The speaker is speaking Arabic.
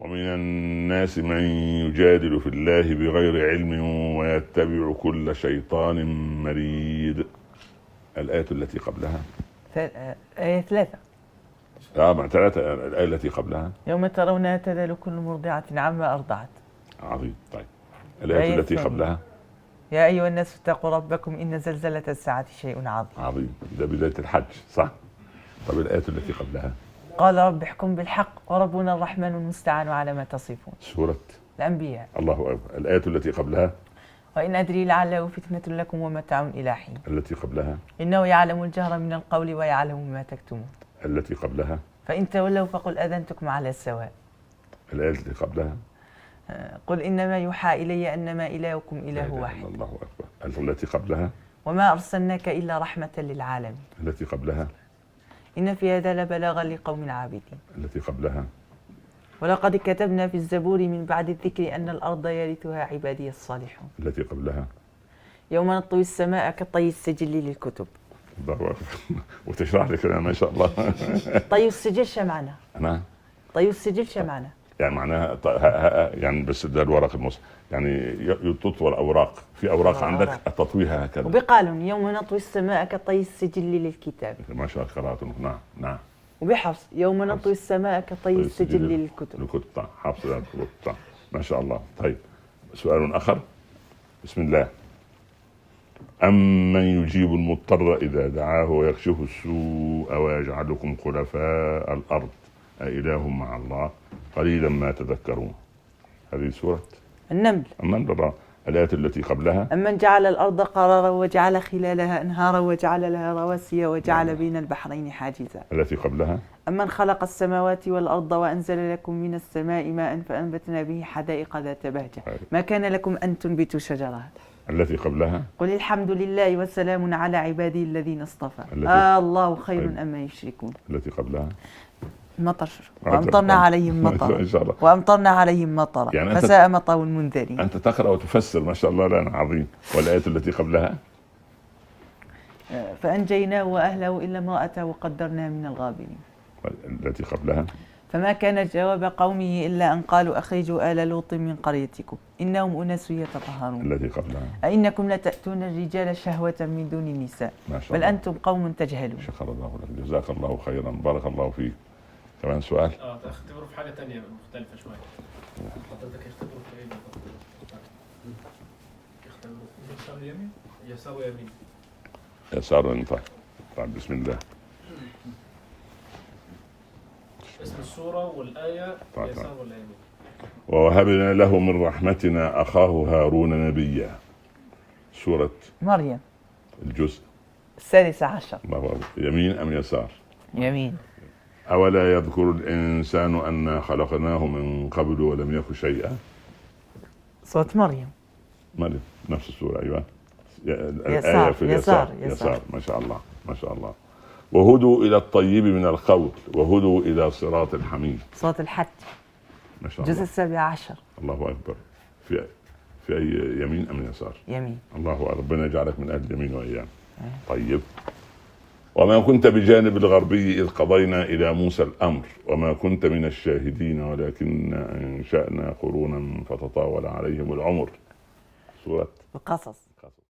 ومن الناس من يجادل في الله بغير علم ويتبع كل شيطان مريد. الآية التي قبلها آية 3. مع 3. الآية التي قبلها يوم ترونها تذهل كل مرضعة عما أرضعت. عظيم. طيب الآية التي قبلها يا أيها الناس اتقوا ربكم إن زلزلة الساعة شيء عظيم. عظيم. ده بداية الحج صح؟ طب الآية التي قبلها قال رب احكم بالحق وربنا الرحمن المستعان على ما تصفون. سورة الأنبياء. الله أكبر. الآية التي قبلها وإن أدري لعله فتنة لكم ومتاع إلى حين. التي قبلها إنه يعلم الجهر من القول ويعلم ما تكتمون. التي قبلها فإن تولوا فقل أذنتكم على السواء. الآية التي قبلها قل إنما يوحى إلي أنما إلهكم إله واحد. الله أكبر. التي قبلها وما أرسلناك إلا رحمة للعالمين. التي قبلها إن في هذا لبلاغا لقوم عابدين. التي قبلها ولقد كتبنا في الزبور من بعد الذكر أن الأرض يرثها عبادي الصالحون. التي قبلها يوم نطوي السماء كطي السجل للكتب. الله أكبر. وتشرح لي كلام ما شاء الله. طي السجل شو معناه؟ أنا طي السجل شو معناه؟ يعني معناها يعني بس ده الورق يعني تطوى الأوراق في أوراق عندك تطويها هكذا. وبقالون يوم نطوي السماء كطي السجل للكتاب. ما شاء الله قراءة. نعم. وبحفص يوم نطوي السماء كطي السجل للكتب. الكتب حفص الكتب. ما شاء الله. طيب سؤال آخر. بسم الله. أمن يجيب المضطر إذا دعاه ويكشف السوء ويجعلكم خلفاء الأرض أإله مع الله قليلا ما تذكرون. هذه سورة النمل. الآية التي قبلها أمن جعل الأرض قرارا وجعل خلالها أنهارا وجعل لها رواسي وجعل بين البحرين حاجزا. التي قبلها أمن خلق السماوات والأرض وأنزل لكم من السماء ماء فأنبتنا به حدائق ذات بهجة ما كان لكم أن تنبتوا شجرات. التي قبلها قل الحمد لله وسلام على عبادي الذين اصطفى الله خير أما يشركون. التي قبلها مطر وأمطرنا عليهم مطر وأمطرنا عليهم مطر يعني فساء مطر المنذرين. أنت تقرأ وتفسر ما شاء الله. لا عظيم. والآية التي قبلها فأنجيناه وأهله إلا امرأته وقدرناها من الغابرين. التي قبلها فما كان جواب قومه إلا أن قالوا أخرجوا آل لوط من قريتكم إنهم أناس يتطهرون. التي قبلها أئنكم لتأتون الرجال شهوة من دون النساء بل أنتم قوم تجهلون. شكر الله لك. جزاك الله خيرا. بارك الله فيك. كمان سؤال. اختبروا في حاجة تانية مختلفة شوية. حضرتك يختبروا في ايه؟ يختبروا في يسار يمين يسار يمين يسار. طيب بسم الله. اسم السورة والآية يسار ولا يمين. ووهبنا له من رحمتنا أخاه هارون نبيا. سورة مريم الجزء 16. يمين أم يسار؟ يمين. أولا يذكر الإنسان أنا خلقناه من قبل ولم يك شيئا. سورة مريم نفس السورة. أيوة. يسار. في يسار. ما شاء الله ما شاء الله. وهدوا إلى الطيب من القول وهدوا إلى صراط الحميد. صوت الحج ما شاء الله. الجزء 17. الله أكبر. في أي يمين أم يسار؟ يمين. الله أكبر. ربنا يجعلك من أهل اليمين وأيام. طيب. وما كنت بجانب الغربي إذ قضينا إلى موسى الأمر وما كنت من الشاهدين ولكن أنشأنا قرونا فتطاول عليهم العمر. سورة القصص.